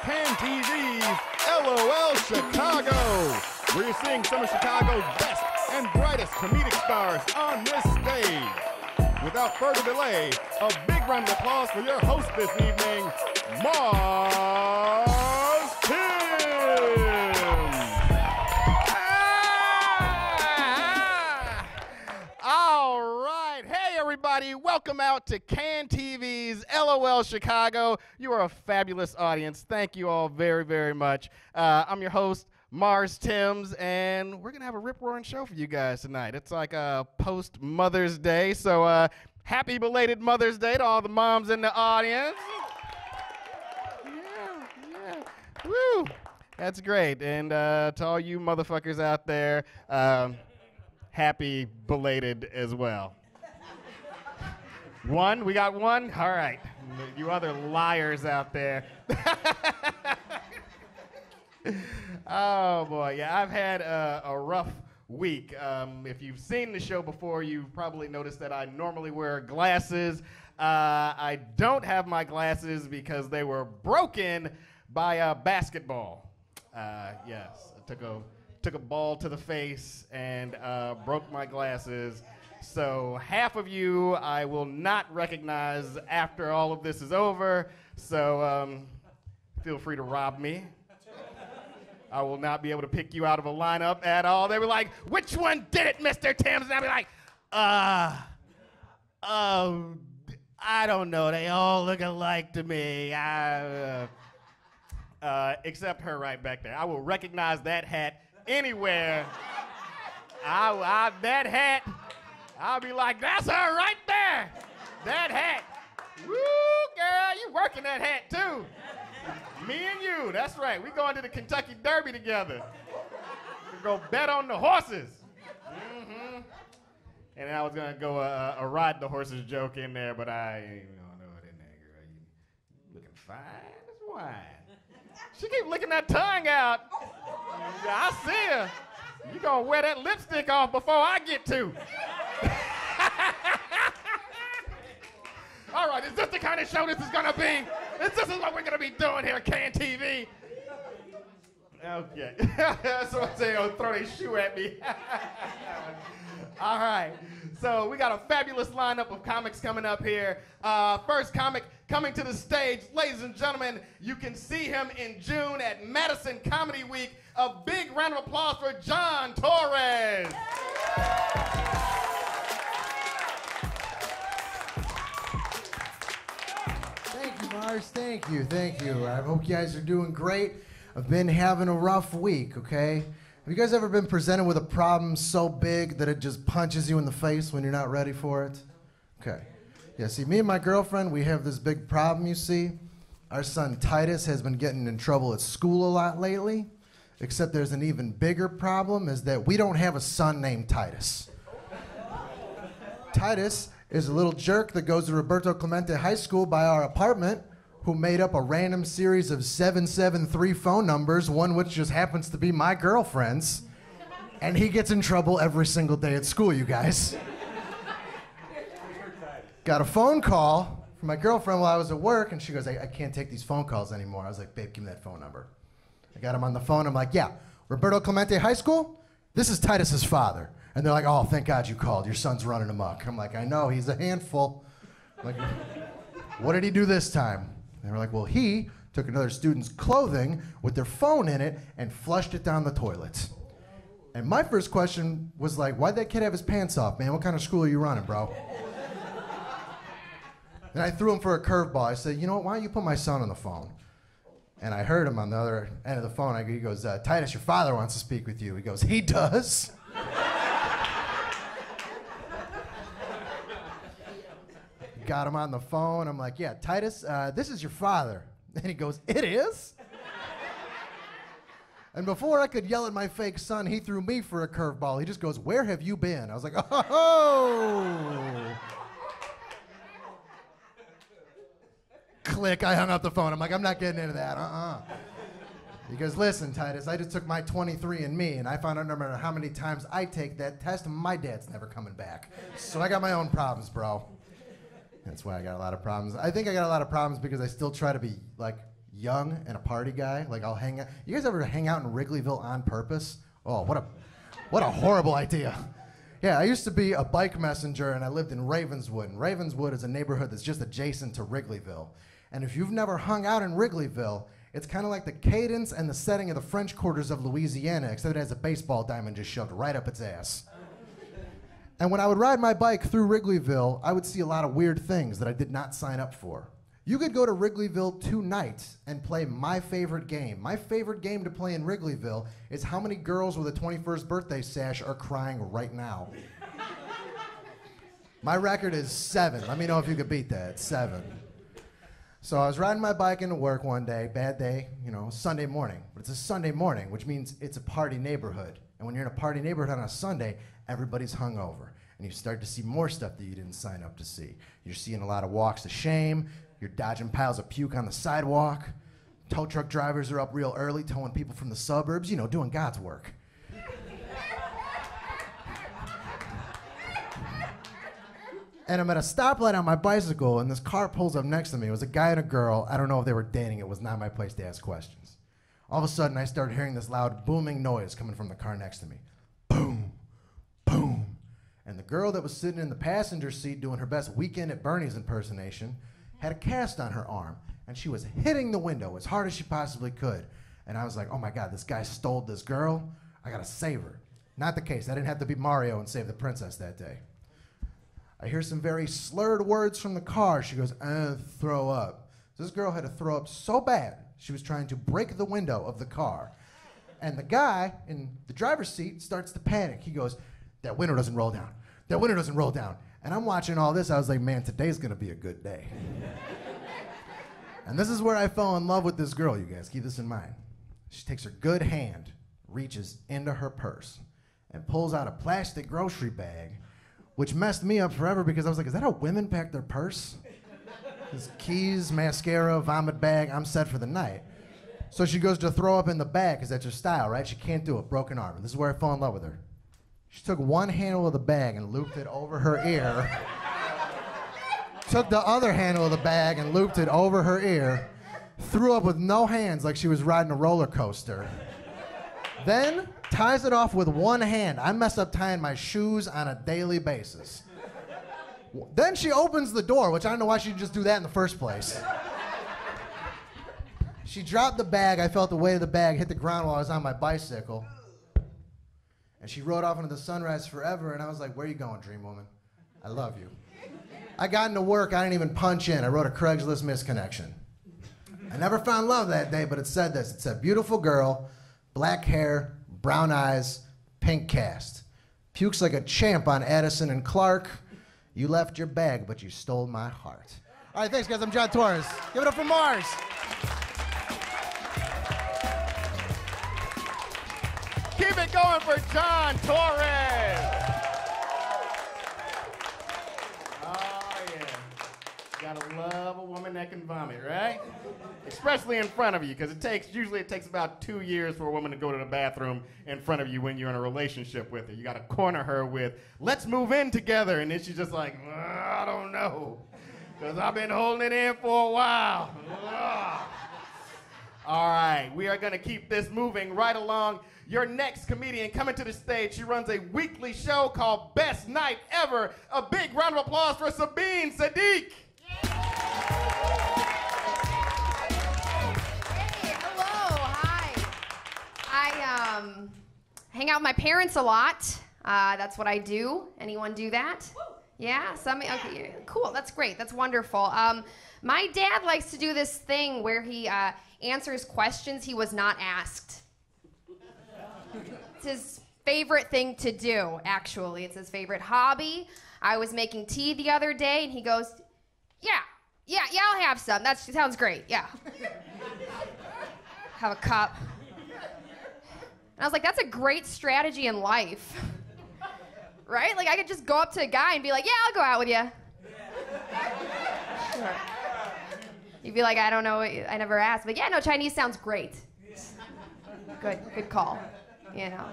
Can TV's LOL Chicago, where you're seeing some of Chicago's best and brightest comedic stars on this stage. Without further delay, a big round of applause for your host this evening, Marz Timms. All right. Hey, everybody. Welcome out to Can TV's LOL Chicago. You are a fabulous audience. Thank you all very, very much. I'm your host, Marz Timms, and we're going to have a rip-roaring show for you guys tonight. It's like a post-Mother's Day, so happy belated Mother's Day to all the moms in the audience. Yeah. Woo! That's great. And to all you motherfuckers out there, happy belated as well. One? We got one? All right. You other liars out there. Oh, boy. Yeah, I've had a rough week. If you've seen the show before, you've probably noticed that I normally wear glasses. I don't have my glasses because they were broken by a basketball. Yes, I took a ball to the face and broke my glasses. So half of you I will not recognize after all of this is over. So feel free to rob me. I will not be able to pick you out of a lineup at all. They were like, "Which one did it, Mr. Timms?" And I'd be like, I don't know. They all look alike to me. Except her right back there. I will recognize that hat anywhere. That hat, I'll be like, "That's her right there. That hat. Woo, girl, you working that hat too. Me and you, that's right. We going to the Kentucky Derby together. We go bet on the horses." Mm-hmm. And then I was gonna go a ride the horses joke in there, but I ain't gonna do it in there, girl. You looking fine as wine. She keep licking that tongue out. I see her. You gonna wear that lipstick off before I get to. All right, is this the kind of show this is gonna be? This is what we're gonna be doing here, Can TV. Okay. So I say, throw their shoe at me. All right. So we got a fabulous lineup of comics coming up here. First comic coming to the stage, ladies and gentlemen, you can see him in June at Madison Comedy Week. A big round of applause for Jon Torres. Thank you, Marz. Thank you. I hope you guys are doing great. I've been having a rough week, okay? Have you guys ever been presented with a problem so big that it just punches you in the face when you're not ready for it? Okay. Yeah, see, me and my girlfriend, we have this big problem, you see. Our son Titus has been getting in trouble at school a lot lately, except there's an even bigger problem, is that we don't have a son named Titus. Titus is a little jerk that goes to Roberto Clemente High School by our apartment, who made up a random series of 773 phone numbers, one which just happens to be my girlfriend's, and he gets in trouble every single day at school, you guys. Got a phone call from my girlfriend while I was at work, and she goes, I can't take these phone calls anymore. I was like, "Babe, give me that phone number." I got him on the phone. I'm like, "Yeah, Roberto Clemente High School? This is Titus's father." And they're like, "Oh, thank God you called. Your son's running amok." I'm like, "I know, he's a handful." I'm like, "What did he do this time?" They were like, "Well, he took another student's clothing with their phone in it and flushed it down the toilet." And my first question was like, "Why'd that kid have his pants off, man? What kind of school are you running, bro?" And I threw him for a curveball. I said, "You know what, why don't you put my son on the phone?" And I heard him on the other end of the phone. He goes, "Titus, your father wants to speak with you." He goes, "He does?" Got him on the phone. I'm like, "Yeah, Titus, this is your father." And he goes, "It is?" And before I could yell at my fake son, he threw me for a curveball. He just goes, "Where have you been?" I was like, "Oh." Click, I hung up the phone. I'm like, "I'm not getting into that, He goes, "Listen, Titus, I just took my 23andMe, and I found out no matter how many times I take that test, my dad's never coming back. So I got my own problems, bro." That's why I got a lot of problems. I think I got a lot of problems because I still try to be, like, young and a party guy. Like I'll hang out. You guys ever hang out in Wrigleyville on purpose? Oh, what a horrible idea. Yeah, I used to be a bike messenger and I lived in Ravenswood. And Ravenswood is a neighborhood that's just adjacent to Wrigleyville. And if you've never hung out in Wrigleyville, it's kind of like the cadence and the setting of the French Quarters of Louisiana, except it has a baseball diamond just shoved right up its ass. And when I would ride my bike through Wrigleyville, I would see a lot of weird things that I did not sign up for. You could go to Wrigleyville tonight and play my favorite game. My favorite game to play in Wrigleyville is how many girls with a 21st birthday sash are crying right now. My record is 7. Let me know if you could beat that. 7. So I was riding my bike into work one day, bad day, you know, Sunday morning. But it's a Sunday morning, which means it's a party neighborhood. And when you're in a party neighborhood on a Sunday, everybody's hungover. And you start to see more stuff that you didn't sign up to see. You're seeing a lot of walks of shame. You're dodging piles of puke on the sidewalk. Tow truck drivers are up real early, towing people from the suburbs, you know, doing God's work. And I'm at a stoplight on my bicycle, and this car pulls up next to me. It was a guy and a girl. I don't know if they were dating. It was not my place to ask questions. All of a sudden, I started hearing this loud booming noise coming from the car next to me. Boom, boom. And the girl that was sitting in the passenger seat doing her best Weekend at Bernie's impersonation had a cast on her arm, and she was hitting the window as hard as she possibly could. And I was like, oh my God, this guy stole this girl. I gotta save her. Not the case. I didn't have to be Mario and save the princess that day. I hear some very slurred words from the car. She goes, throw up. So this girl had to throw up so bad, she was trying to break the window of the car. And the guy in the driver's seat starts to panic. He goes, that window doesn't roll down. That window doesn't roll down. And I'm watching all this. I was like, man, today's gonna be a good day. And this is where I fell in love with this girl, you guys. Keep this in mind. She takes her good hand, reaches into her purse, and pulls out a plastic grocery bag, which messed me up forever because I was like, is that how women pack their purse? His keys, mascara, vomit bag, I'm set for the night. So she goes to throw up in the bag because that's her style, right? She can't do it, broken arm. And this is where I fell in love with her. She took one handle of the bag and looped it over her ear. Took the other handle of the bag and looped it over her ear. Threw up with no hands like she was riding a roller coaster. Then ties it off with one hand. I mess up tying my shoes on a daily basis. Then she opens the door, which I don't know why she'd just do that in the first place. She dropped the bag. I felt the weight of the bag hit the ground while I was on my bicycle. And she rode off into the sunrise forever, and I was like, where are you going, dream woman? I love you. I got into work. I didn't even punch in. I wrote a Craigslist misconnection. I never found love that day, but it said this. It said, beautiful girl, black hair, brown eyes, pink cast. Pukes like a champ on Addison and Clark. You left your bag, but you stole my heart. All right, thanks, guys. I'm Jon Torres. Give it up for Marz. Keep it going for Jon Torres. Oh, yeah. Gotta love a woman that can vomit, right? Especially in front of you, because usually it takes about 2 years for a woman to go to the bathroom in front of you when you're in a relationship with her. You gotta corner her with, let's move in together, and then she's just like, I don't know, because I've been holding it in for a while. All right, we are gonna keep this moving right along. Your next comedian coming to the stage, she runs a weekly show called Best Night Ever. A big round of applause for Sabeen Sadiq. I hang out with my parents a lot. That's what I do. Anyone do that? Yeah? Okay, cool. That's great. That's wonderful. My dad likes to do this thing where he answers questions he was not asked. It's his favorite thing to do, actually. It's his favorite hobby. I was making tea the other day, and he goes, yeah, I'll have some. That sounds great, yeah. Have a cup. And I was like, that's a great strategy in life. Right? Like, I could just go up to a guy and be like, yeah, I'll go out with you. Sure. You'd be like, I don't know, I never asked. But yeah, no, Chinese sounds great. Good call. You know,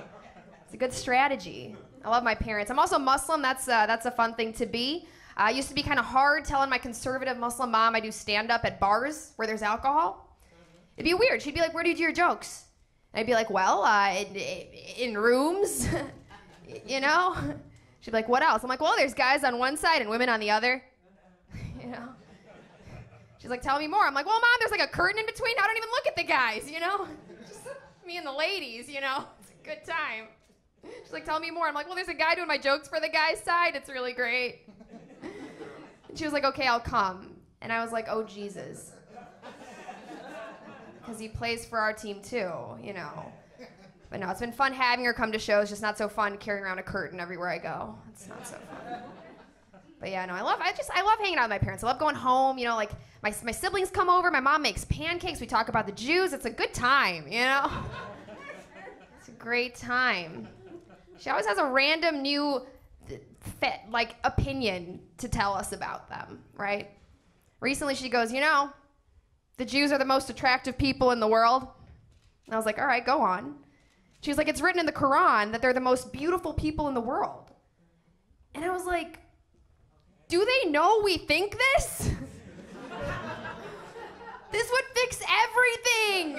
it's a good strategy. I love my parents. I'm also Muslim. That's a fun thing to be. I used to be kind of hard telling my conservative Muslim mom I do stand-up at bars where there's alcohol. It'd be weird. She'd be like, where do you do your jokes? And I'd be like, well, in rooms, you know? She'd be like, what else? I'm like, well, there's guys on one side and women on the other, you know? She's like, tell me more. I'm like, well, Mom, there's like a curtain in between. I don't even look at the guys, you know? Just me and the ladies, you know? It's a good time. She's like, tell me more. I'm like, well, there's a guy doing my jokes for the guy's side. It's really great. And she was like, okay, I'll come. And I was like, oh, Jesus. Because he plays for our team too, you know. But no, it's been fun having her come to shows, just not so fun carrying around a curtain everywhere I go. It's not so fun. But yeah, no, I love hanging out with my parents. I love going home, you know, like my siblings come over, my mom makes pancakes, we talk about the Jews. It's a good time, you know? It's a great time. She always has a random new opinion to tell us about them, right? Recently she goes, you know, the Jews are the most attractive people in the world. And I was like, all right, go on. She was like, it's written in the Quran that they're the most beautiful people in the world. And I was like, do they know we think this? This would fix everything,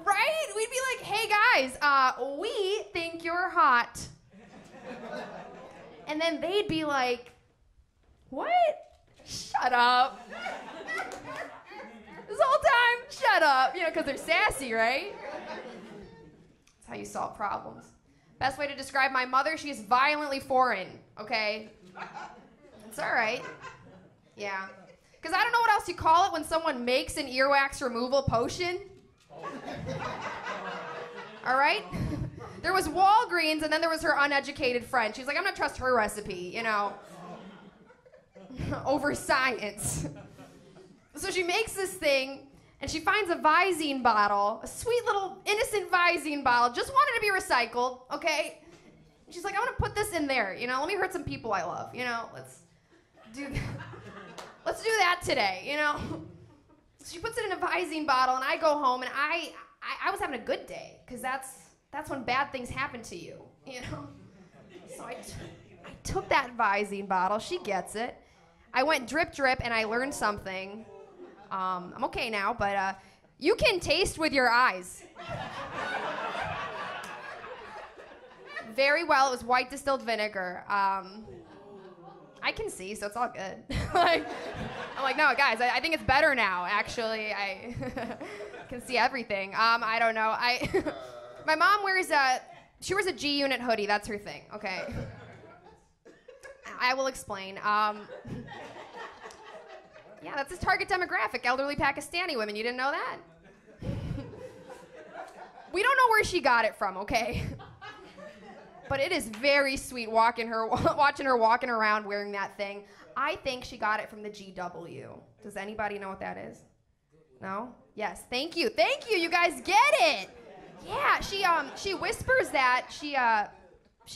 right? We'd be like, hey guys, we think you're hot. And then they'd be like, what? Shut up. This whole time, shut up. You know, because they're sassy, right? That's how you solve problems. Best way to describe my mother, she's violently foreign, okay? It's all right. Yeah. Because I don't know what else you call it when someone makes an earwax removal potion. All right? There was Walgreens, and then there was her uneducated friend. She's like, I'm going to trust her recipe, you know, over science. So she makes this thing, and she finds a Visine bottle, a sweet little innocent Visine bottle, just wanted to be recycled, okay? She's like, I want to put this in there, you know, let me hurt some people I love, you know, let's do that today, you know? So she puts it in a Visine bottle, and I go home, and I was having a good day, because that's when bad things happen to you, you know? So I took that Visine bottle, she gets it. I went drip, drip, and I learned something. I'm okay now, but you can taste with your eyes. Very well, it was white distilled vinegar. I can see, so it's all good. I'm like, no, guys, I think it's better now, actually. I can see everything. I don't know. My mom wears she wears a G-Unit hoodie, that's her thing, okay? I will explain. Yeah, that's his target demographic, elderly Pakistani women. You didn't know that? We don't know where she got it from, okay? But it is very sweet watching her walking around wearing that thing. I think she got it from the GW. Does anybody know what that is? No? Yes, thank you. Thank you, you guys get it. Yeah, she whispers that. She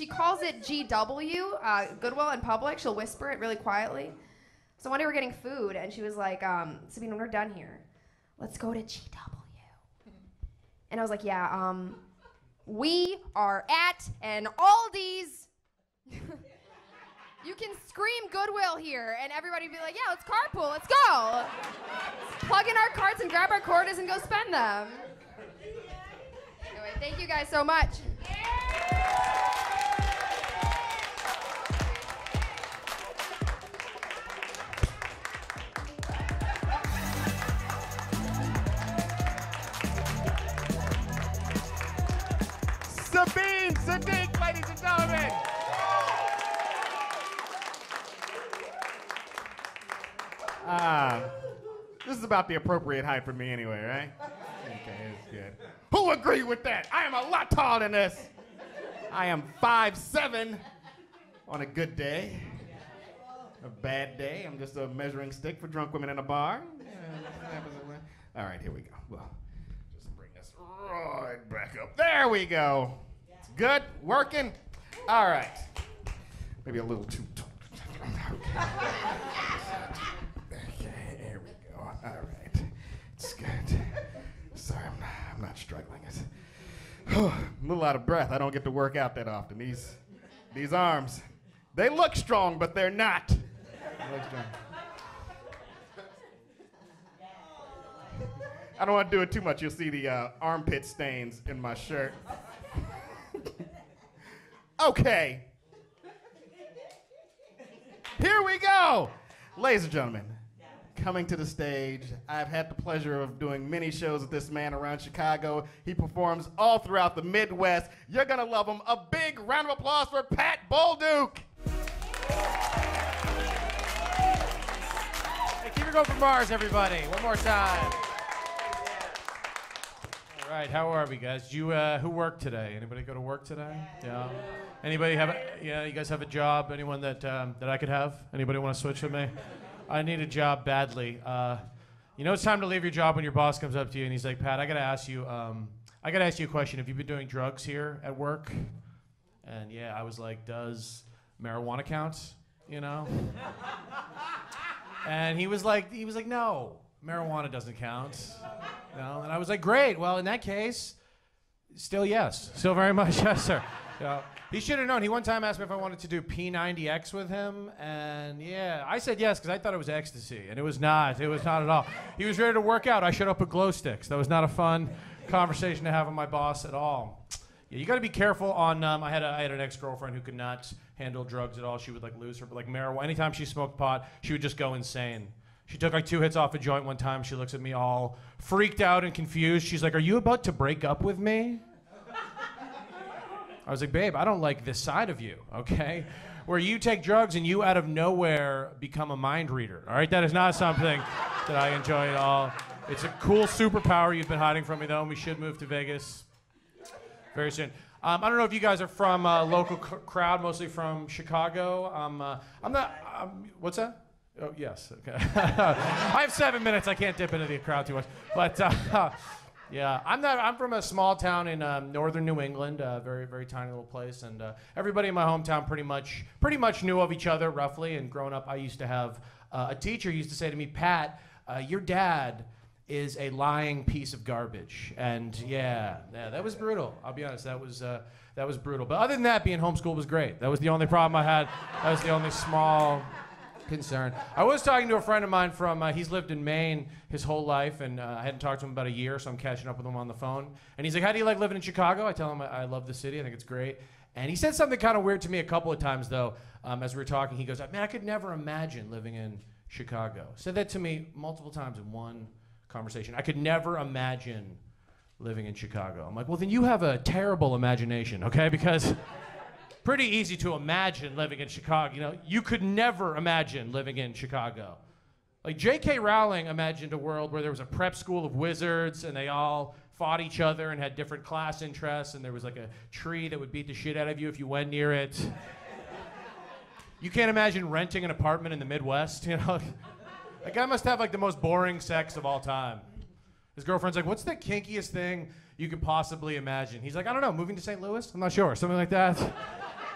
calls it GW, Goodwill in public. She'll whisper it really quietly. So one day we're getting food, and she was like, Sabeen, when we're done here, let's go to GW. And I was like, yeah, we are at an Aldi's. You can scream Goodwill here, and everybody would be like, yeah, let's carpool, let's go. Let's plug in our carts and grab our quarters and go spend them. Anyway, thank you guys so much. Sabeen Sadiq, ladies and gentlemen. This is about the appropriate height for me anyway, right? Okay, it's good. Who agree with that? I am a lot taller than this. I am 5'7" on a good day. A bad day, I'm just a measuring stick for drunk women in a bar. All right, here we go. Well, just bring this right back up. There we go. It's good, working. All right. Maybe a little too tall. Okay, here we go. All right. It's good. Sorry, I'm not struggling. I'm a little out of breath. I don't get to work out that often. These arms, they look strong, but they're not. They look strong. I don't want to do it too much. You'll see the armpit stains in my shirt. Okay. Here we go. Ladies and gentlemen, coming to the stage, I've had the pleasure of doing many shows with this man around Chicago. He performs all throughout the Midwest. You're going to love him. A big round of applause for Pat Bolduc. Hey, keep it going for Marz, everybody. One more time. All right, how are we, guys? Who worked today? Anybody go to work today? Yeah. Anybody have? You guys have a job? Anyone that I could have? Anybody want to switch with me? I need a job badly. It's time to leave your job when your boss comes up to you and he's like, Pat, I gotta ask you a question. Have you been doing drugs here at work? And yeah, I was like, does marijuana count? And he was like, no, marijuana doesn't count. And I was like, great. Well, in that case, still yes. Still very much yes, sir. He should have known. He one time asked me if I wanted to do P90X with him, and yeah, I said yes because I thought it was ecstasy, and it was not. It was not at all. He was ready to work out. I showed up with glow sticks. That was not a fun conversation to have with my boss at all. Yeah, you got to be careful on. I had an ex-girlfriend who could not handle drugs at all. She would lose her, but marijuana. Anytime she smoked pot, she would just go insane. She took 2 hits off a joint one time. She looks at me all freaked out and confused. She's like, "Are you about to break up with me?" I was like, babe, I don't like this side of you, okay? Where you take drugs and you out of nowhere become a mind reader, all right? That is not something that I enjoy at all. It's a cool superpower you've been hiding from me, though, and we should move to Vegas very soon. I don't know if you guys are from a local crowd, mostly from Chicago. What's that? Oh, yes, okay. I have 7 minutes. I can't dip into the crowd too much. But, yeah, I'm from a small town in northern New England, very, very tiny little place, and everybody in my hometown pretty much knew of each other roughly. And growing up, I used to have a teacher who used to say to me, Pat, your dad is a lying piece of garbage. And yeah, that was brutal. I'll be honest, that was brutal. But other than that, being homeschooled was great. That was the only problem I had. That was the only small concern. I was talking to a friend of mine from, he's lived in Maine his whole life, and I hadn't talked to him about a year, so I'm catching up with him on the phone. And he's like, how do you like living in Chicago? I tell him I love the city, I think it's great. And he said something kind of weird to me a couple of times, though, as we were talking. He goes, man, I could never imagine living in Chicago. Said that to me multiple times in one conversation. I could never imagine living in Chicago. I'm like, well, then you have a terrible imagination, okay? Because pretty easy to imagine living in Chicago. You could never imagine living in Chicago. Like J.K. Rowling imagined a world where there was a prep school of wizards and they all fought each other and had different class interests, and there was a tree that would beat the shit out of you if you went near it. You can't imagine renting an apartment in the Midwest, That guy must have the most boring sex of all time. His girlfriend's like, what's the kinkiest thing you could possibly imagine? He's like, I don't know, moving to St. Louis? I'm not sure, something like that.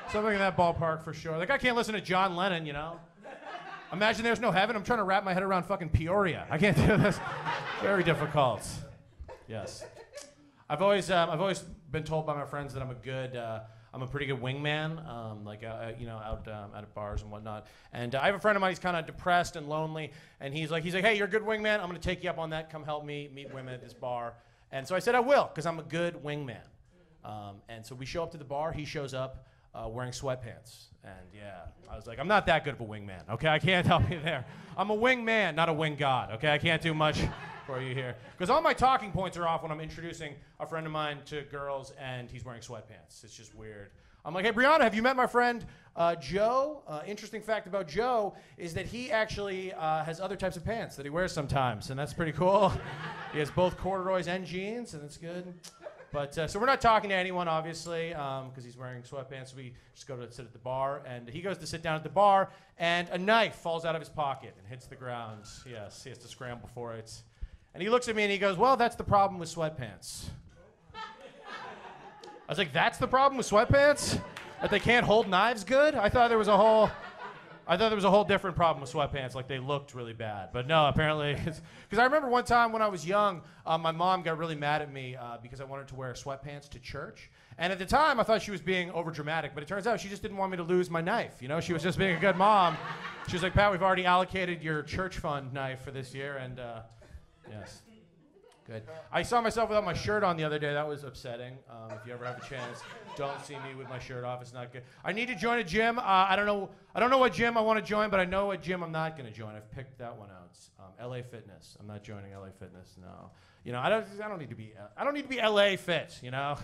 Something in that ballpark for sure. Like, I can't listen to John Lennon, Imagine there's no heaven. I'm trying to wrap my head around fucking Peoria. I can't do this. Very difficult. Yes. I've always been told by my friends that I'm a pretty good wingman, out at bars and whatnot. And I have a friend of mine. He's kind of depressed and lonely, and he's like, hey, you're a good wingman. I'm gonna take you up on that. Come help me meet women at this bar. And so I said I will, because I'm a good wingman. And so we show up to the bar. He shows up wearing sweatpants. And yeah, I was like, I'm not that good of a wingman, okay? I can't help you there. I'm a wingman, not a wing god, okay? I can't do much for you here. Because all my talking points are off when I'm introducing a friend of mine to girls and he's wearing sweatpants. It's just weird. I'm like, hey, Brianna, have you met my friend Joe? Interesting fact about Joe is that he actually has other types of pants that he wears sometimes, and that's pretty cool. He has both corduroys and jeans, and it's good. But so we're not talking to anyone, obviously, because he's wearing sweatpants. We just go to sit at the bar, and he goes to sit down at the bar, and a knife falls out of his pocket and hits the ground. Yes, he has to scramble for it. And he looks at me and he goes, well, that's the problem with sweatpants. I was like, that's the problem with sweatpants? That they can't hold knives good? I thought there was a whole different problem with sweatpants, like they looked really bad. But no, apparently, because I remember one time when I was young, my mom got really mad at me because I wanted to wear sweatpants to church. And at the time, I thought she was being overdramatic, but it turns out she just didn't want me to lose my knife. She was just being a good mom. She was like, Pat, we've already allocated your church fund knife for this year, and yes. Good. I saw myself without my shirt on the other day. That was upsetting. If you ever have a chance, don't see me with my shirt off. It's not good. I need to join a gym. I don't know what gym I want to join, but I know what gym I'm not going to join. I've picked that one out. LA Fitness. I'm not joining LA Fitness. No. You know, I don't need to be LA fit. You know.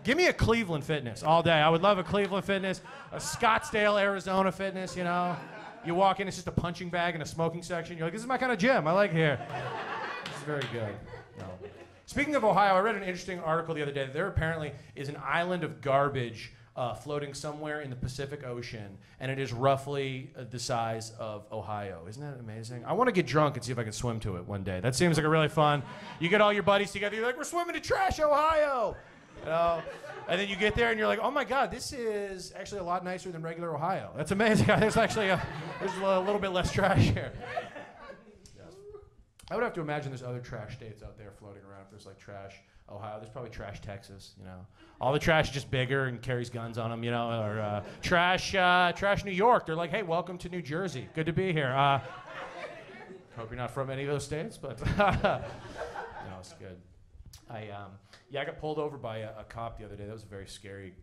Give me a Cleveland Fitness all day. I would love a Cleveland Fitness, a Scottsdale, Arizona Fitness. You know. You walk in, it's just a punching bag and a smoking section. You're like, this is my kind of gym. I like here. It's very good. No. Speaking of Ohio, I read an interesting article the other day that there apparently is an island of garbage floating somewhere in the Pacific Ocean, and it is roughly the size of Ohio. Isn't that amazing? I want to get drunk and see if I can swim to it one day. That seems like a really fun. You get all your buddies together. You're like, we're swimming to trash Ohio. You know? And then you get there and you're like, oh my God, this is actually a lot nicer than regular Ohio. That's amazing. There's actually there's a little bit less trash here. I would have to imagine there's other trash states out there floating around. If there's like trash Ohio, there's probably trash Texas, you know. All the trash is just bigger and carries guns on them, you know. Or trash New York. They're like, hey, welcome to New Jersey. Good to be here. Hope you're not from any of those states, but no, it's good. I got pulled over by a cop the other day. That was a very scary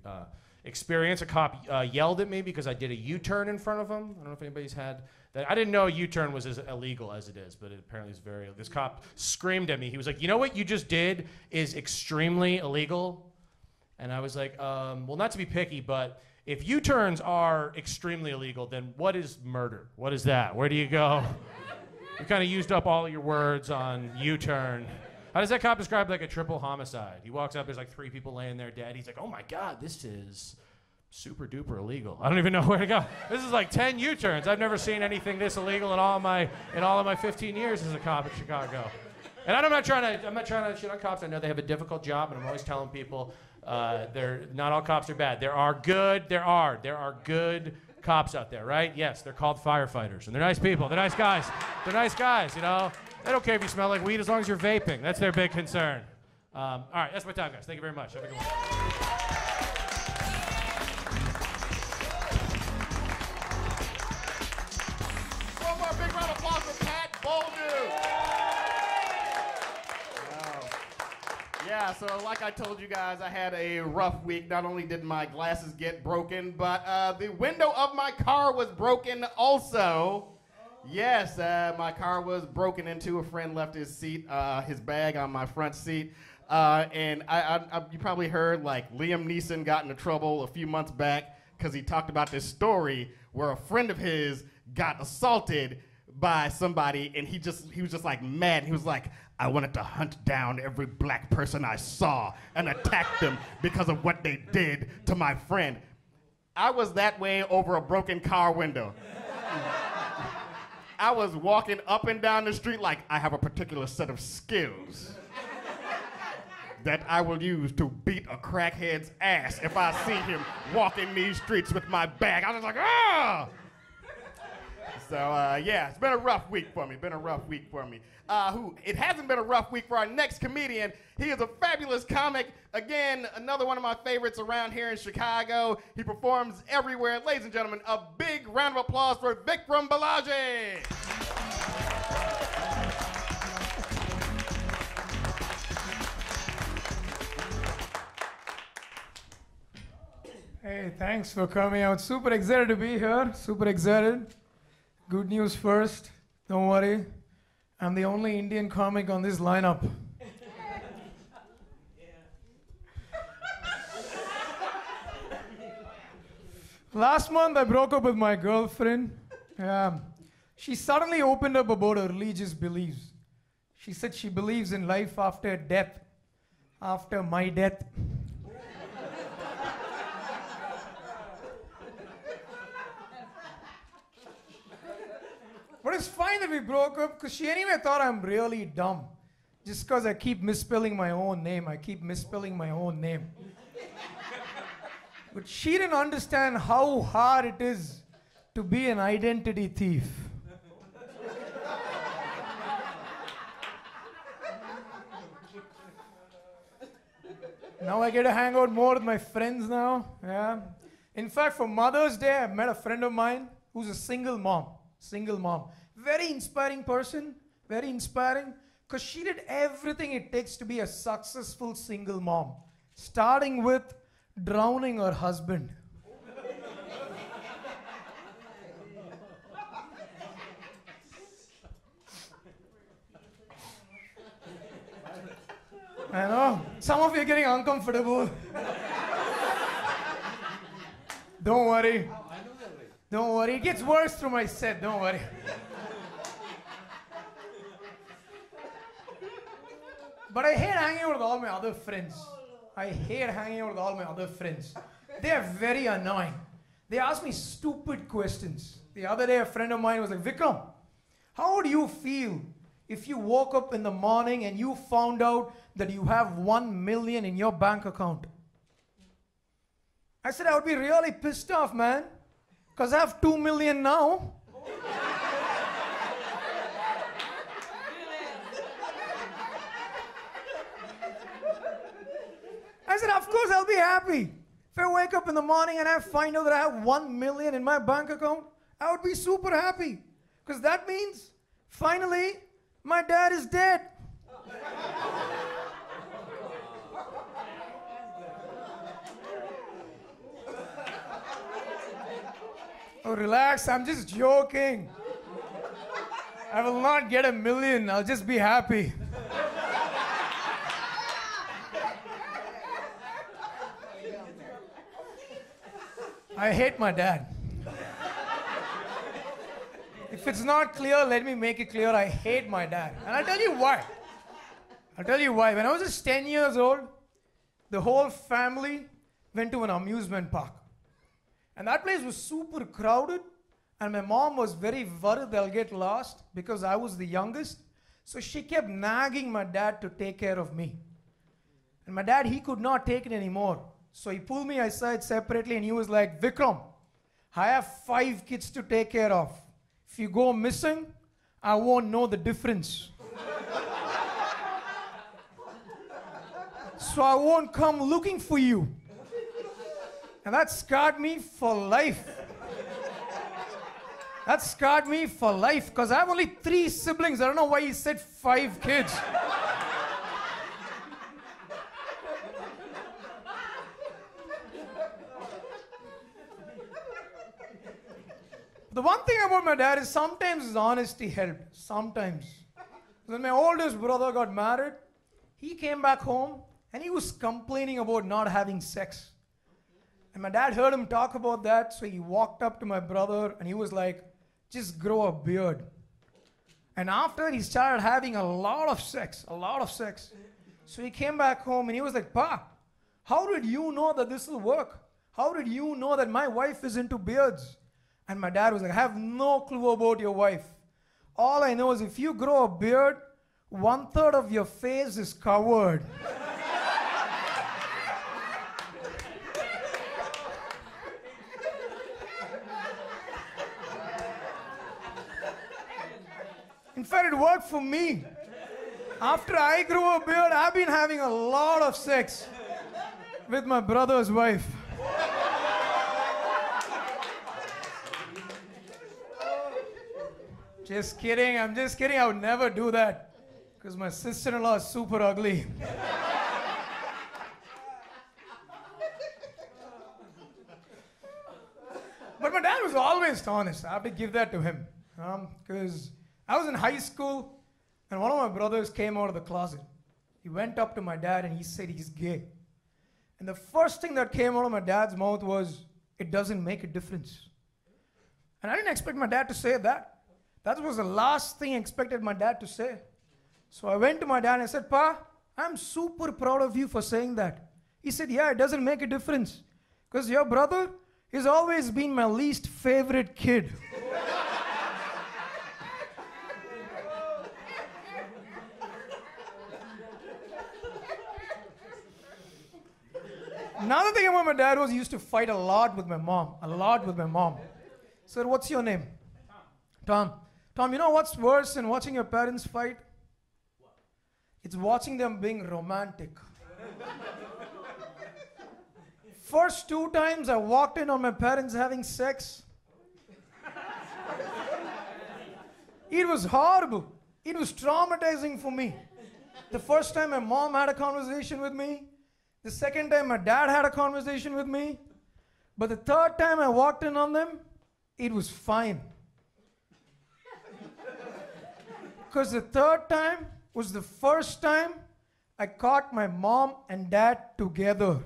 experience. A cop yelled at me because I did a U-turn in front of him. I don't know if anybody's had that. I didn't know a U-turn was as illegal as it is, but it apparently is very. This cop screamed at me. He was like, "You know what you just did is extremely illegal." And I was like, "Well, not to be picky, but if U-turns are extremely illegal, then what is murder? What is that? Where do you go?" You kind of used up all your words on U-turn. How does that cop describe like a triple homicide? He walks up, there's like 3 people laying there dead. He's like, oh my God, this is super duper illegal. I don't even know where to go. This is like 10 U-turns. I've never seen anything this illegal in all of my 15 years as a cop in Chicago. And I'm not trying to shit on cops. I know they have a difficult job, and I'm always telling people not all cops are bad. There are good cops out there, right? Yes, they're called firefighters, and they're nice people. They're nice guys. They're nice guys, you know. They don't care if you smell like weed as long as you're vaping. That's their big concern. All right, that's my time, guys. Thank you very much. Have a good one. One more big round of applause for Pat Bolduc. Yeah, so like I told you guys, I had a rough week. Not only did my glasses get broken, but the window of my car was broken also. Yes, my car was broken into. A friend left his bag on my front seat. And you probably heard like Liam Neeson got into trouble a few months back because he talked about this story where a friend of his got assaulted by somebody, and he was just like mad. He was like, I wanted to hunt down every black person I saw and attack them because of what they did to my friend. I was that way over a broken car window. I was walking up and down the street like I have a particular set of skills that I will use to beat a crackhead's ass if I see him walking these streets with my bag. I was like, ah! So, yeah, it's been a rough week for me. It hasn't been a rough week for our next comedian. He is a fabulous comic. Again, another one of my favorites around here in Chicago. He performs everywhere. Ladies and gentlemen, a big round of applause for Vikram Balaji. Hey, thanks for coming out. Super excited to be here. Super excited. Good news first. Don't worry. I'm the only Indian comic on this lineup. Last month, I broke up with my girlfriend. She suddenly opened up about her religious beliefs. She said she believes in life after death, after my death. But it's fine that we broke up, because she anyway thought I'm really dumb. Just because I keep misspelling my own name. But she didn't understand how hard it is to be an identity thief. Now I get to hang out more with my friends now. Yeah. In fact, for Mother's Day, I met a friend of mine who's a single mom. Very inspiring person, very inspiring. Because she did everything it takes to be a successful single mom, starting with drowning her husband. I know. Some of you are getting uncomfortable. Don't worry. Don't worry. It gets worse through my set. Don't worry. But I hate hanging out with all my other friends. I hate hanging out with all my other friends. They are very annoying. They ask me stupid questions. The other day, a friend of mine was like, Vikram, how would you feel if you woke up in the morning and you found out that you have 1 million in your bank account? I said, I would be really pissed off, man, because I have 2 million now. I said, of course I'll be happy. If I wake up in the morning and I find out that I have 1 million in my bank account, I would be super happy. Because that means, finally, my dad is dead. Oh, relax, I'm just joking. I will not get 1 million, I'll just be happy. I hate my dad. If it's not clear, let me make it clear. I hate my dad. And I'll tell you why. I'll tell you why. When I was just 10 years old, the whole family went to an amusement park. And that place was super crowded. And my mom was very worried that I'll get lost because I was the youngest. So she kept nagging my dad to take care of me. And my dad, he could not take it anymore. So he pulled me aside separately and he was like, Vikram, I have 5 kids to take care of. If you go missing, I won't know the difference. So I won't come looking for you. And that scarred me for life. That scarred me for life because I have only 3 siblings. I don't know why he said 5 kids. The one thing about my dad is sometimes his honesty helped. Sometimes. When my oldest brother got married, he came back home and he was complaining about not having sex. And my dad heard him talk about that, so he walked up to my brother and he was like, just grow a beard. And after he started having a lot of sex. So he came back home and he was like, Pa, how did you know that this will work? How did you know that my wife is into beards? And my dad was like, I have no clue about your wife. All I know is if you grow a beard, 1/3 of your face is covered. In fact, it worked for me. After I grew a beard, I've been having a lot of sex with my brother's wife. Just kidding, I'm just kidding. I would never do that because my sister-in-law is super ugly. But my dad was always honest. I have to give that to him. Because I was in high school and one of my brothers came out of the closet. He went up to my dad and he said he's gay. And the first thing that came out of my dad's mouth was, it doesn't make a difference. And I didn't expect my dad to say that. That was the last thing I expected my dad to say. So I went to my dad and I said, Pa, I'm super proud of you for saying that. He said, yeah, it doesn't make a difference. Because your brother has always been my least favorite kid. Another thing about my dad was he used to fight a lot with my mom. So what's your name? Tom. Tom, you know what's worse than watching your parents fight? What? It's watching them being romantic. First 2 times I walked in on my parents having sex. It was horrible. It was traumatizing for me. The first time my mom had a conversation with me, the second time my dad had a conversation with me, but the third time I walked in on them, it was fine. Because the third time was the first time I caught my mom and dad together.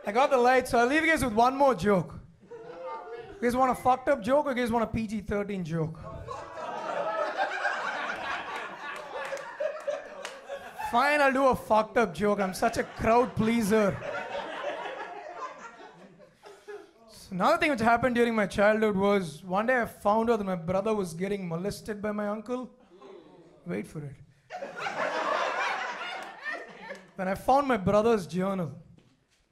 I got the light, so I'll leave you guys with one more joke. You guys want a fucked up joke or you guys want a PG-13 joke? Fine, I'll do a fucked up joke. I'm such a crowd pleaser. So another thing which happened during my childhood was one day I found out that my brother was getting molested by my uncle. Wait for it. When I found my brother's journal,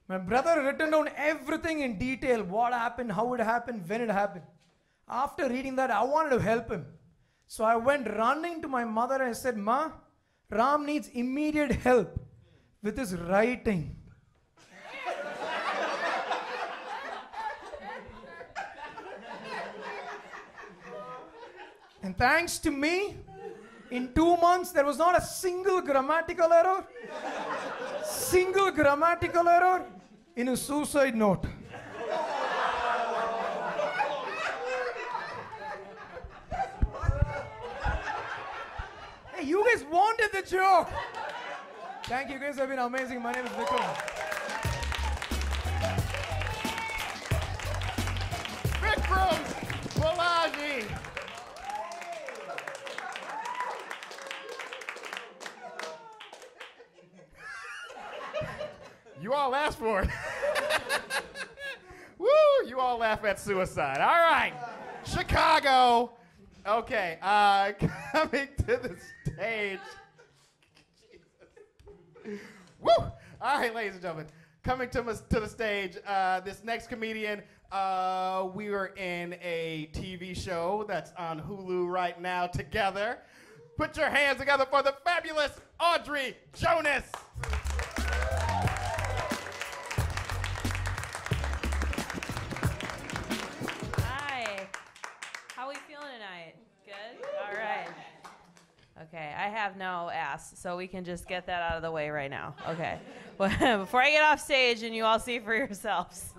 my brother had written down everything in detail, what happened, how it happened, when it happened. After reading that, I wanted to help him. So I went running to my mother and I said, Ma, Ram needs immediate help with his writing. And thanks to me, in 2 months, there was not a single grammatical error. Single grammatical error in a suicide note. Hey, you guys wanted the joke. Thank you, guys have been amazing. My name is Vikram. Vikram Balaji. You all asked for it. Woo! You all laugh at suicide. All right. Chicago. Okay. Coming to the stage. Woo! All right, ladies and gentlemen. Coming to the stage, this next comedian, we were in a TV show that's on Hulu right now together. Put your hands together for the fabulous AUDREY JONAS. How are we feeling tonight? Good? All right. Okay, I have no ass, so we can just get that out of the way right now. Okay. Before I get off stage and you all see for yourselves,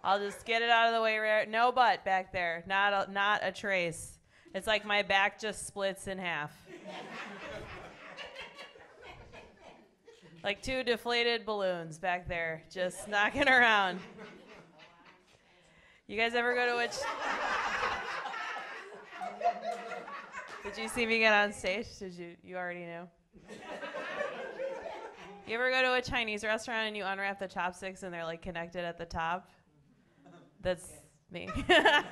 I'll just get it out of the way. No butt back there. Not a trace. It's like my back just splits in half. Like two deflated balloons back there, just knocking around. You guys ever go to a... Did you see me get on stage? Did you already knew? You ever go to a Chinese restaurant and you unwrap the chopsticks and they're like connected at the top? That's me. That's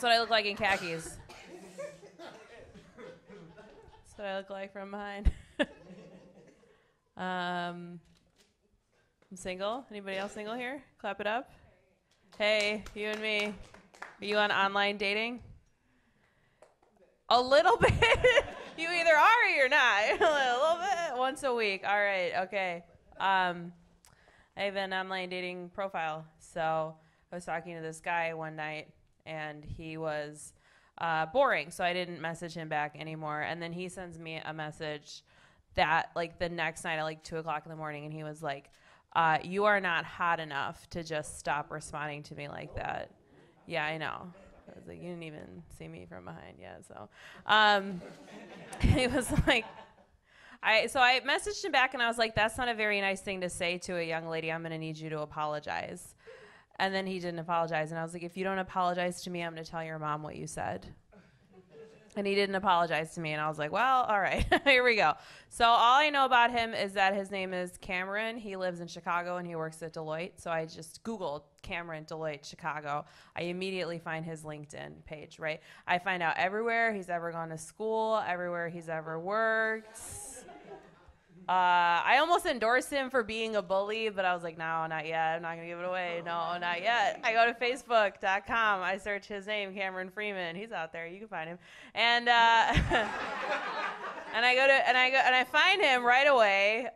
what I look like in khakis. That's what I look like from behind. I'm single. Anybody else single here? Clap it up. Hey, you and me. Are you on online dating? A little bit. You either are or you're not. A little bit. Once a week. All right. Okay. I have an online dating profile. So I was talking to this guy one night, and he was boring, so I didn't message him back anymore. And then he sends me a message that, like, the next night at, like, 2 o'clock in the morning, and he was like, you are not hot enough to just stop responding to me like that. Yeah, I know. I was like, you didn't even see me from behind. Yeah, so. He was like, so I messaged him back, and I was like, that's not a very nice thing to say to a young lady. I'm going to need you to apologize. And then he didn't apologize. And I was like, if you don't apologize to me, I'm going to tell your mom what you said. And he didn't apologize to me. And I was like, well, all right, here we go. So all I know about him is that his name is Cameron. He lives in Chicago, and he works at Deloitte. So I just Googled Cameron, Deloitte, Chicago. I immediately find his LinkedIn page, right? I find out everywhere he's ever gone to school, everywhere he's ever worked. I almost endorsed him for being a bully, but I was like, no, not yet. I'm not going to give it away. No, not yet. I go to Facebook.com. I search his name, Cameron Freeman. He's out there. You can find him. And and I find him right away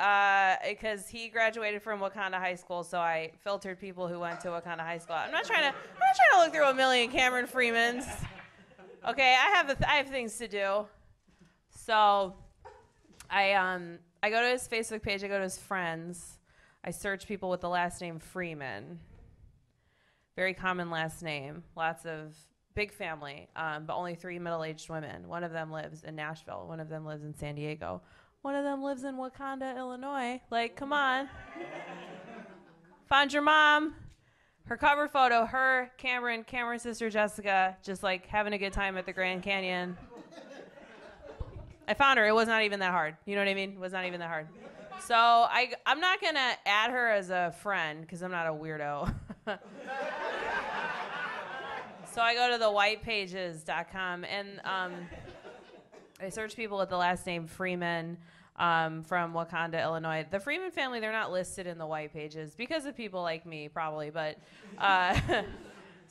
because he graduated from Wakanda High School. So I filtered people who went to Wakanda High School. I'm not trying to look through a million Cameron Freemans. Okay, I have things to do. So I go to his Facebook page, I go to his friends, I search people with the last name Freeman. Very common last name, lots of big family, but only 3 middle-aged women. One of them lives in Nashville, one of them lives in San Diego, one of them lives in Wakanda, Illinois. Like, come on. Found your mom. Her cover photo, her, Cameron's sister Jessica, just like having a good time at the Grand Canyon. I found her. It was not even that hard. You know what I mean? It was not even that hard. So I'm not going to add her as a friend because I'm not a weirdo. So I go to the whitepages.com and I search people with the last name Freeman from Wakanda, Illinois. The Freeman family, they're not listed in the white pages because of people like me, probably. But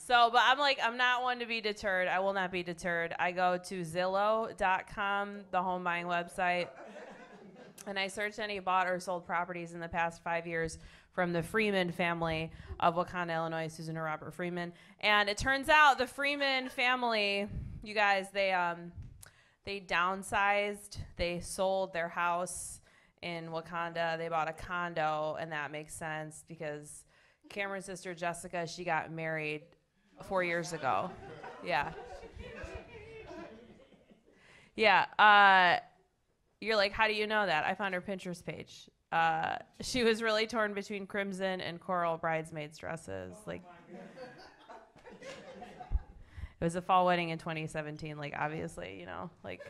but I'm like, I'm not one to be deterred. I will not be deterred. I go to Zillow.com, the home buying website, and I search any bought or sold properties in the past 5 years from the Freeman family of Wakanda, Illinois, Susan and Robert Freeman. And it turns out the Freeman family, you guys, they downsized. They sold their house in Wakanda. They bought a condo, and that makes sense because Cameron's sister Jessica, she got married 4 years ago. Yeah. Yeah. You're like, how do you know that? I found her Pinterest page. She was really torn between crimson and coral bridesmaids dresses. Like, it was a fall wedding in 2017. Like, obviously, you know, like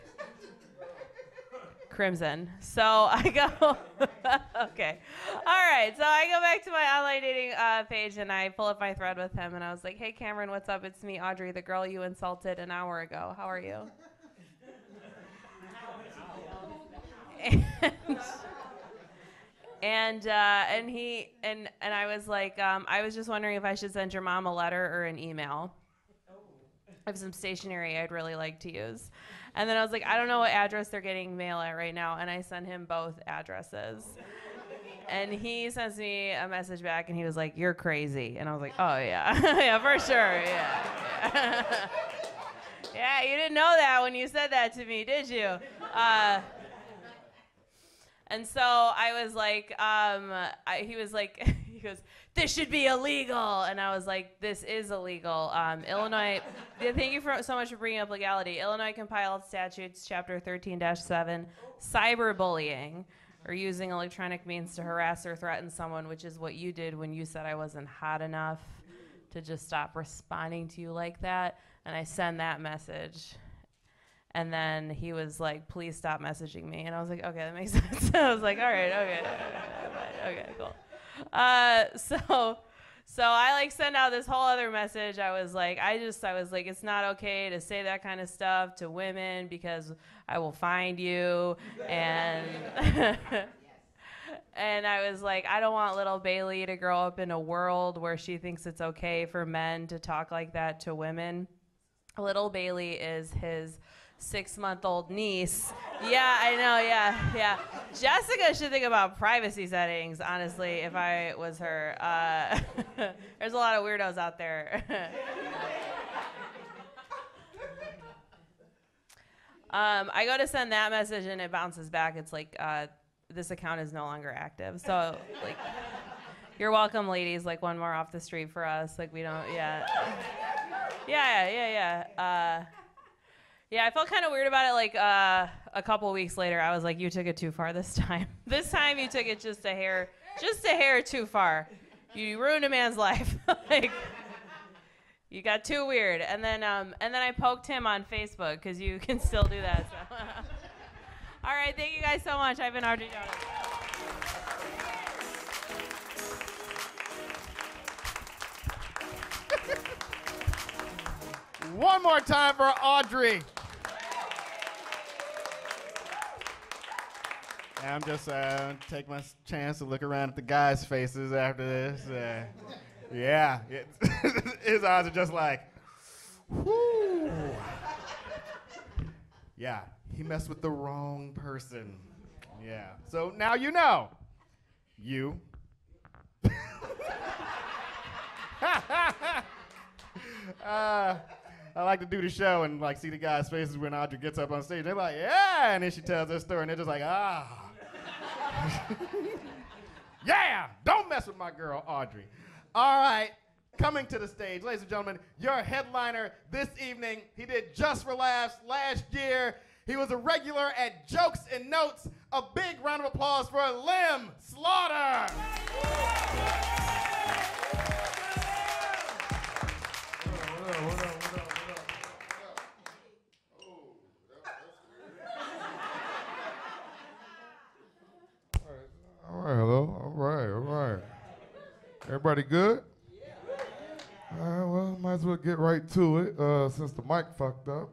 crimson. So I go, okay. All right. So I go back to my online dating page and I pull up my thread with him and I was like, hey, Cameron, what's up? It's me, Audrey, the girl you insulted an hour ago. How are you? And I was like, I was just wondering if I should send your mom a letter or an email. I have some stationery I'd really like to use. And then I was like, I don't know what address they're getting mail at right now. And I sent him both addresses. And he sends me a message back and he was like, you're crazy. And I was like, oh yeah, yeah, for sure, yeah. Yeah, you didn't know that when you said that to me, did you? And so I was like, he was like, he goes, this should be illegal. And I was like, this is illegal. Illinois, thank you so much for bringing up legality. Illinois compiled statutes, chapter 13-7, cyberbullying, or using electronic means to harass or threaten someone, which is what you did when you said I wasn't hot enough to just stop responding to you like that. And I send that message. And then he was like, please stop messaging me. And I was like, okay, that makes sense. I was like, all right, okay, cool. So I like send out this whole other message. I was like, it's not okay to say that kind of stuff to women because I will find you. And and I was like, I don't want little Bailey to grow up in a world where she thinks it's okay for men to talk like that to women. Little Bailey is his 6-month-old niece. Yeah, I know, yeah. Jessica should think about privacy settings, honestly, if I was her. There's a lot of weirdos out there. I go to send that message and it bounces back. It's like, this account is no longer active. So, like, you're welcome, ladies. Like, one more off the street for us. Like, we don't, yeah. Yeah, I felt kind of weird about it. Like a couple weeks later, I was like, "You took it too far this time. This time, you took it just a hair too far. You ruined a man's life. Like, you got too weird." And then I poked him on Facebook because you can still do that. So. All right, thank you guys so much. I've been Audrey Jonas. One more time for Audrey. I'm just take my chance to look around at the guys' faces after this. Yeah, his eyes are just like, whoo. Yeah, he messed with the wrong person. Yeah, so now you know. You. I like to do the show and like see the guys' faces when Audrey gets up on stage. They're like, yeah, and then she tells her story, and they're just like, ah. Yeah, don't mess with my girl, Audrey. All right, coming to the stage, ladies and gentlemen, your headliner this evening. He did Just for Laughs last year. He was a regular at Jokes and Notes. A big round of applause for Lem Slaughter. All right, hello. All right. Everybody good? All right, well, might as well get right to it since the mic fucked up.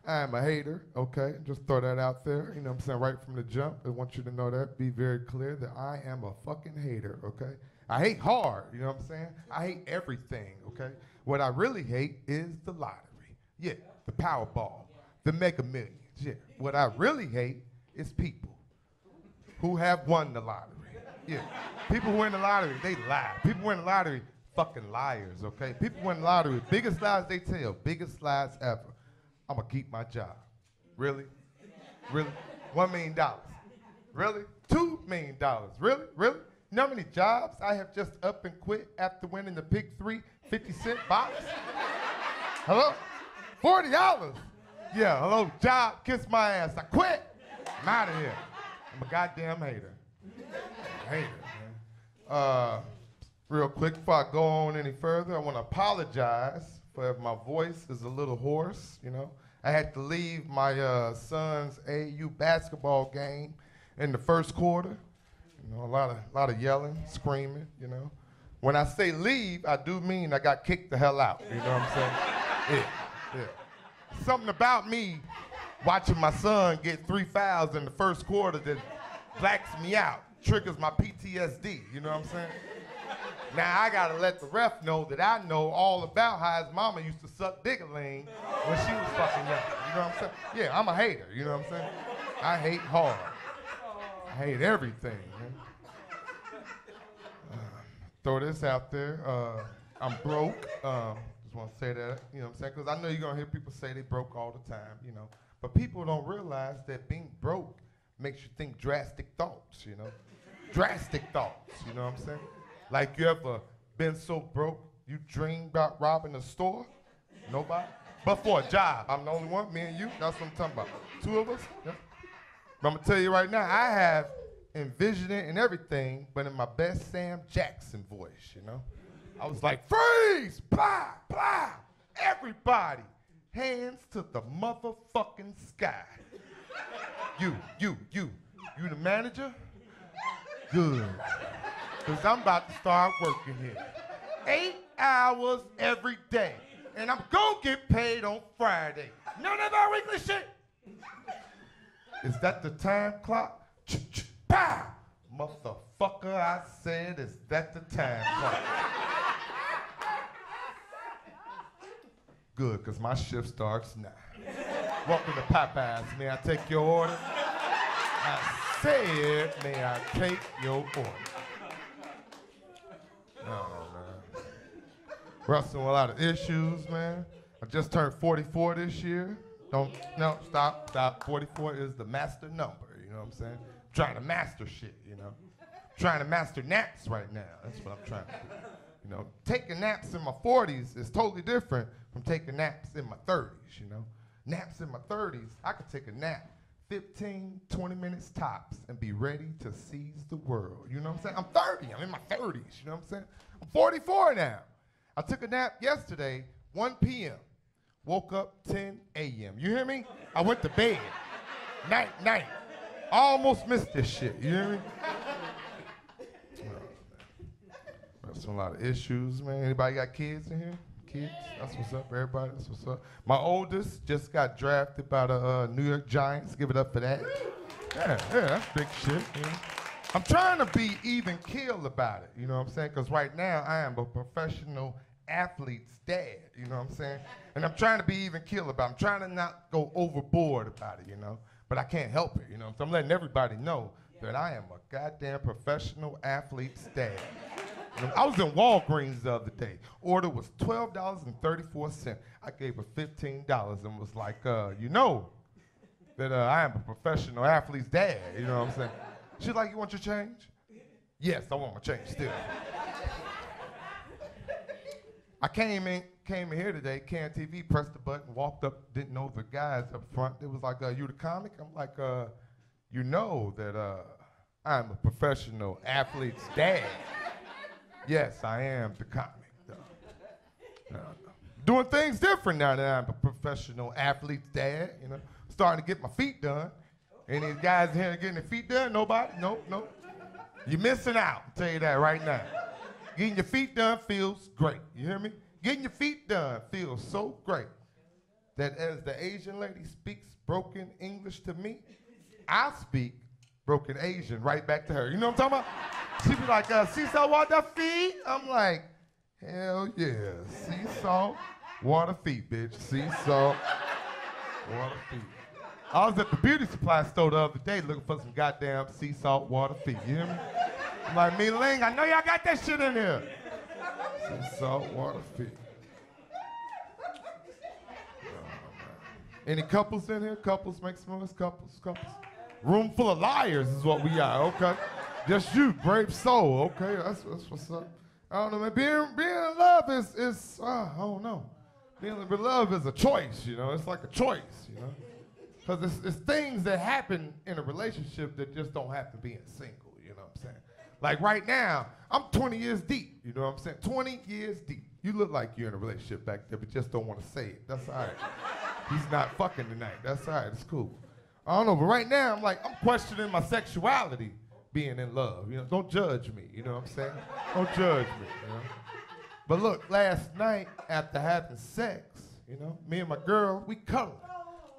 I am a hater, okay? Just throw that out there, you know what I'm saying, right from the jump. I want you to know that, be very clear that I am a fucking hater, okay? I hate hard, you know what I'm saying? I hate everything, okay? What I really hate is the lottery. Yeah, the Powerball, the Mega Millions, yeah. What I really hate is people who have won the lottery. Yeah, people who win the lottery, they lie. People who win the lottery, fucking liars, okay? People who win the lottery, biggest lies they tell, biggest lies ever. I'm gonna keep my job. Really? Really? $1 million. Really? $2 million. Really? Really? You know how many jobs I have just up and quit after winning the Pick 3 50-cent box? Hello? $40. Yeah, hello, job, kiss my ass. I quit. I'm out of here. I'm a goddamn hater. Hater, man. Real quick, before I go on any further, I want to apologize for if my voice is a little hoarse, you know. I had to leave my son's AAU basketball game in the first quarter. You know, a lot of yelling, screaming, you know. When I say leave, I do mean I got kicked the hell out, you know what I'm saying? Yeah. Something about me watching my son get 3 fouls in the first quarter that blacks me out, triggers my PTSD, you know what I'm saying? Now I gotta let the ref know that I know all about how his mama used to suck dick-a-ling when she was fucking young. You know what I'm saying? Yeah, I'm a hater, you know what I'm saying? I hate hard. I hate everything, man. Throw this out there. I'm broke. Just wanna say that, you know what I'm saying? Because I know you're gonna hear people say they broke all the time, you know. But people don't realize that being broke makes you think drastic thoughts, you know? Drastic thoughts, you know what I'm saying? Like, you ever been so broke you dreamed about robbing a store? Nobody? But for a job. I'm the only one, me and you. That's what I'm talking about. 2 of us? Yeah. But I'm gonna tell you right now, I have envisioned it and everything, but in my best Sam Jackson voice, you know? I was like, freeze! Blah, blah! Everybody, hands to the motherfucking sky. You the manager? Good. Because I'm about to start working here. 8 hours every day. And I'm going to get paid on Friday. None of our weekly shit. Is that the time clock? Pow! Motherfucker, I said, is that the time clock? Good, because my shift starts now. Welcome to Popeyes. May I take your order? I said, may I take your order? Oh, man. Wrestling with a lot of issues, man. I just turned 44 this year. Stop. 44 is the master number, you know what I'm saying? I'm trying to master shit, you know? Trying to master naps right now. That's what I'm trying to do. You know, taking naps in my 40s is totally different from taking naps in my 30s, you know? Naps in my 30s, I could take a nap 15, 20 minutes tops and be ready to seize the world. You know what I'm saying? I'm 30, I'm in my 30s, you know what I'm saying? I'm 44 now. I took a nap yesterday, 1 p.m. Woke up 10 a.m. You hear me? I went to bed. Night. I almost missed this shit, you hear me? That's a lot of issues, man. Anybody got kids in here? kids. That's what's up, everybody. That's what's up. My oldest just got drafted by the New York Giants. Give it up for that. Yeah, that's big shit. You know? I'm trying to be even keel about it, you know what I'm saying? Because right now I am a professional athlete's dad, you know what I'm saying? And I'm trying to be even keel about it. I'm trying to not go overboard about it, you know? But I can't help it, you know? So I'm letting everybody know that I am a goddamn professional athlete's dad. You know, I was in Walgreens the other day. Order was $12.34. I gave her $15 and was like, you know that I am a professional athlete's dad, you know what I'm saying? She's like, you want your change? Yes, I want my change still. I came in here today, Can TV, pressed the button, walked up, didn't know the guys up front. It was like, you the comic? I'm like, you know that I'm a professional athlete's dad. Yes, I am the comic. Doing things different now that I'm a professional athlete's dad, you know. Starting to get my feet done. Any guys here getting their feet done? Nobody? Nope. You're missing out, I'll tell you that right now. Getting your feet done feels great, you hear me? Getting your feet done feels so great that as the Asian lady speaks broken English to me, I speak broken Asian right back to her. You know what I'm talking about? She be like, seesaw water feet? I'm like, hell yeah, seesaw water feet, bitch. Seesaw water feet. I was at the beauty supply store the other day looking for some goddamn sea salt water feet, you hear me? I'm like, Me Ling, I know y'all got that shit in here. Sea salt water feet. Any couples in here? Couples, make some noise, couples. Room full of liars is what we are, okay? Just you, brave soul, okay? That's what's up. I don't know, man, being in love is I don't know. Being in love is a choice, you know? It's like a choice, you know? Because it's things that happen in a relationship that just don't happen being single, you know what I'm saying? Like right now, I'm 20 years deep, you know what I'm saying? 20 years deep. You look like you're in a relationship back there, but just don't want to say it. That's all right. He's not fucking tonight. That's all right, it's cool. I don't know, but right now, I'm questioning my sexuality being in love. You know, don't judge me, you know what I'm saying? Don't judge me, you know? But look, last night, after having sex, you know, me and my girl, we cuddling.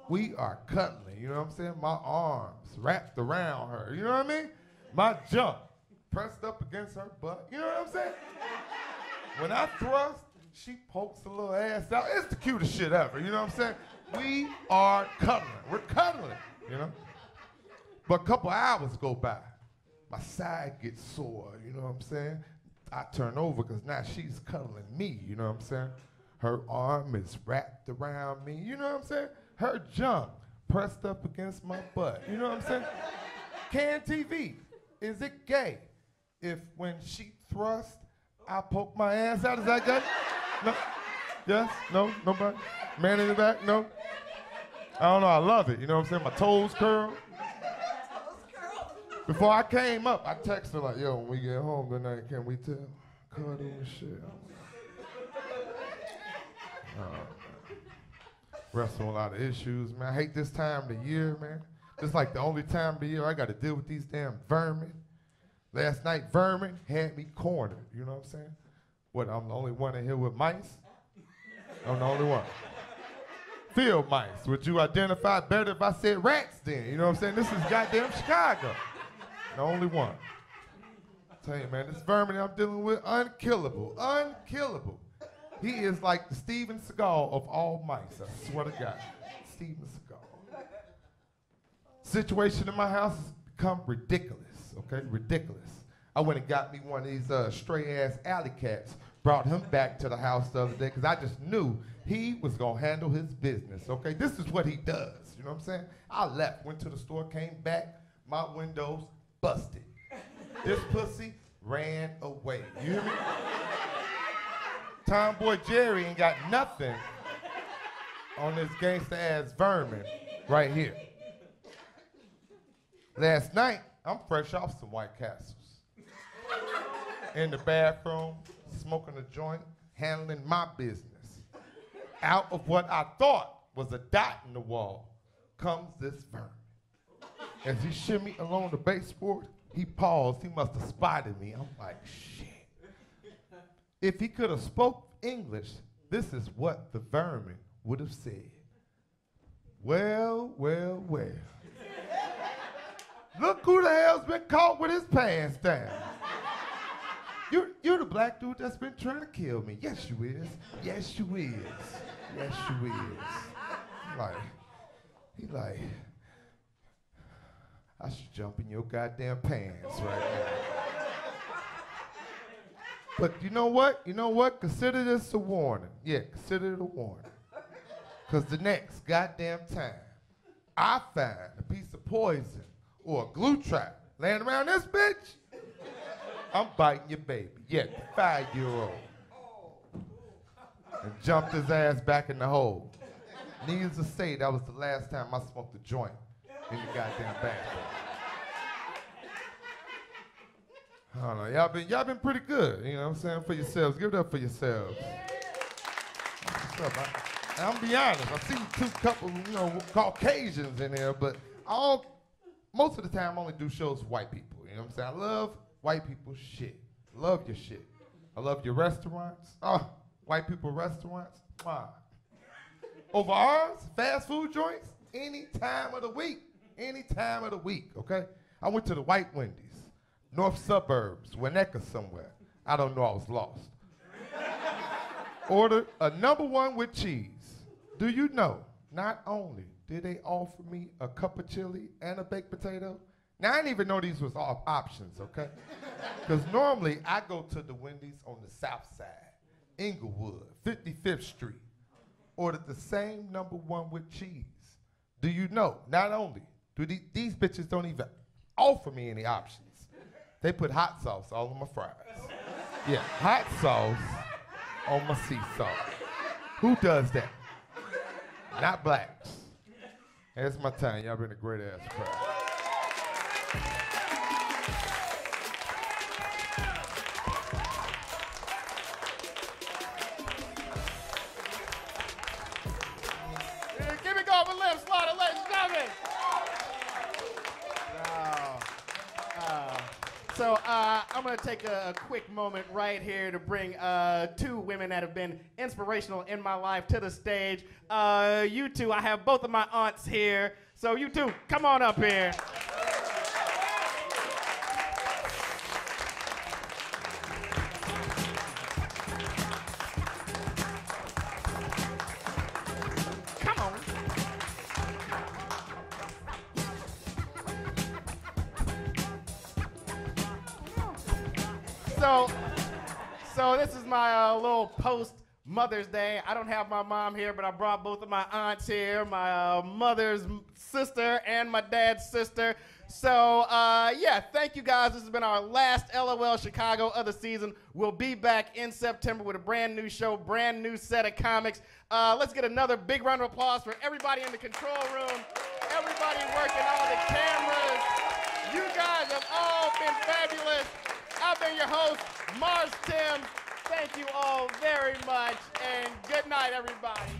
We are cuddling, you know what I'm saying? My arms wrapped around her, you know what I mean? My junk pressed up against her butt, you know what I'm saying? When I thrust, she pokes a little ass out. It's the cutest shit ever, you know what I'm saying? We are cuddling, we're cuddling, you know? But a couple hours go by. My side gets sore, you know what I'm saying? I turn over because now she's cuddling me, you know what I'm saying? Her arm is wrapped around me, you know what I'm saying? Her junk pressed up against my butt. You know what I'm saying? Can TV, is it gay if when she thrust, I poke my ass out? Is that gay? No? Yes? No? Nobody? Man in the back? No? I don't know, I love it. You know what I'm saying? My toes curl. Before I came up, I texted her like, yo, when we get home tonight, can we tell? Cuddle and shit. Wrestle a lot of issues, man. I hate this time of the year, man. It's like the only time of the year I got to deal with these damn vermin. Last night, vermin had me cornered, you know what I'm saying? What, I'm the only one in here with mice? I'm the only one. Field mice. Would you identify better if I said rats then? You know what I'm saying? This is goddamn Chicago. The only one. I tell you, man, this vermin I'm dealing with, unkillable. Unkillable. He is like the Steven Seagal of all mice, I swear to God. Steven Seagal. Situation in my house has become ridiculous, okay? Ridiculous. I went and got me one of these stray-ass alley cats, brought him back to the house the other day because I just knew he was going to handle his business, okay? This is what he does, you know what I'm saying? I left, went to the store, came back, my windows busted. This pussy ran away. You hear me? Tomboy Jerry ain't got nothing on this gangsta-ass vermin right here. Last night, I'm fresh off some White Castles. In the bathroom, smoking a joint, handling my business. Out of what I thought was a dot in the wall comes this vermin. As he shimmied along the baseboard, he paused. He must have spotted me. I'm like, shit. If he could have spoke English, this is what the vermin would have said. Well, well, well. Look who the hell's been caught with his pants down. You're the black dude that's been trying to kill me. Yes, you is. Yes, you is. Yes, you is. He like, I should jump in your goddamn pants right now. But you know what? You know what? Consider this a warning. Yeah, consider it a warning. Because the next goddamn time I find a piece of poison or a glue trap laying around this bitch, I'm biting your baby. Yeah, the 5-year-old. And jumped his ass back in the hole. Needless to say, that was the last time I smoked a joint in the goddamn bathroom. I don't know, y'all been pretty good, you know what I'm saying, for yourselves. Give it up for yourselves. What's up, man? And I'm gonna be honest, I see two couple, Caucasians in here, but most of the time I only do shows with white people, you know what I'm saying? I love white people's shit. Love your shit. I love your restaurants. White people restaurants. Over ours, fast food joints, any time of the week. Any time of the week, okay? I went to the White Wendy's, North Suburbs, Winnetka somewhere. I don't know, I was lost. Ordered a #1 with cheese. Do you know, not only did they offer me a cup of chili and a baked potato, now I didn't even know these was all options, okay? Because normally I go to the Wendy's on the south side, Inglewood, 55th Street. Ordered the same #1 with cheese. Do you know, not only do these bitches don't even offer me any options, they put hot sauce all on my fries. Yeah, hot sauce on my sea salt. Who does that? Not blacks. That's my time. Y'all been a great ass crowd. Give it go for Lem Slaughter, ladies and gentlemen. So I'm going to take a quick moment right here to bring two women that have been inspirational in my life to the stage. You two, I have both of my aunts here. So you two, come on up here. So this is my little post Mother's Day. I don't have my mom here, but I brought both of my aunts here, my mother's sister and my dad's sister. So yeah, thank you guys. This has been our last LOL Chicago of the season. We'll be back in September with a brand new show, brand new set of comics. Let's get another big round of applause for everybody in the control room, everybody working all the cameras. You guys have all been fabulous. I've been your host, Marz Timms. Thank you all very much, and good night, everybody.